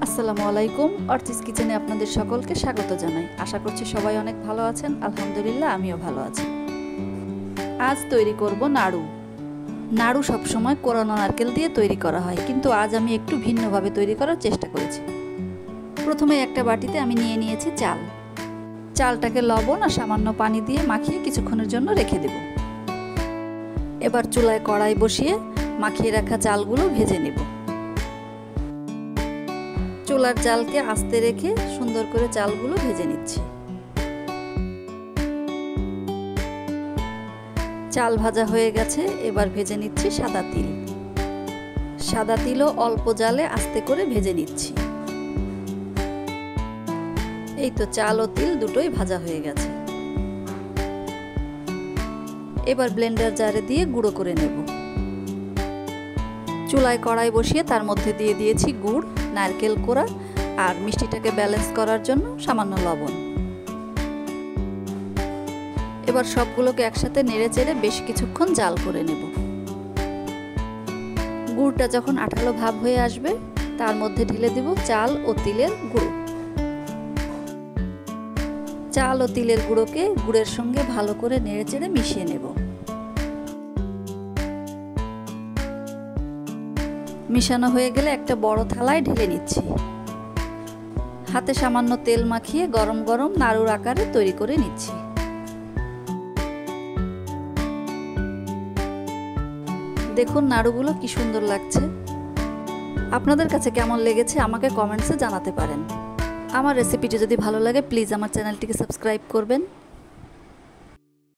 আসসালামু আলাইকুম। অর্চিস কিচেনে আপনাদের সকলকে স্বাগত জানাই। আশা করছি সবাই অনেক ভালো আছেন। আলহামদুলিল্লাহ আমিও ভালো আছি। আজ তৈরি করব নাড়ু। নাড়ু সবসময় কোরানো নারকেল দিয়ে তৈরি করা হয়, কিন্তু আজ আমি একটু ভিন্নভাবে তৈরি করার চেষ্টা করেছি। প্রথমে একটা বাটিতে আমি নিয়ে নিয়েছি চাল। চালটাকে লবণ আর সামান্য পানি দিয়ে মাখিয়ে কিছুক্ষণের জন্য রেখে দেব। এবার চুলায় কড়াই বসিয়ে মাখিয়ে রাখা চালগুলো ভেজে নেব। চুলার জালকে আস্তে রেখে সুন্দর করে চালগুলো ভেজে নিচ্ছি। চাল ভাজা হয়ে গেছে, এবার ভেজে নিচ্ছি সাদা তিল। সাদা তিলও অল্প জালে আস্তে করে ভেজে নিচ্ছি। এই তো চাল ও তিল দুটোই ভাজা হয়ে গেছে। এবার ব্লেন্ডার জারে দিয়ে গুঁড়ো করে নেব। চুলায় কড়াই বসিয়ে তার মধ্যে দিয়ে দিয়েছি গুড়, নারকেল কোড়া আর মিষ্টিটাকে ব্যালেন্স করার জন্য সামান্য লবণ। এবার সবগুলোকে একসাথে নেড়েচেড়ে বেশ কিছুক্ষণ জাল করে নেব। গুড়টা যখন আঠালো ভাব হয়ে আসবে তার মধ্যে ঢেলে দেব চাল ও তিলের গুঁড়ো। চাল ও তিলের গুঁড়োকে গুড়ের সঙ্গে ভালো করে নেড়েচেড়ে মিশিয়ে নেব। মিশানো হয়ে গেলে একটা বড় থালায় ঢেলে নিচ্ছি। হাতে সামান্য তেল মাখিয়ে গরম গরম নাড়ুর আকারে তৈরি করে নিচ্ছি। দেখুন নাড়ুগুলো কি সুন্দর লাগছে। আপনাদের কাছে কেমন লেগেছে আমাকে কমেন্টসে জানাতে পারেন। আমার রেসিপিটি যদি ভালো লাগে প্লিজ আমার চ্যানেলটিকে সাবস্ক্রাইব করবেন।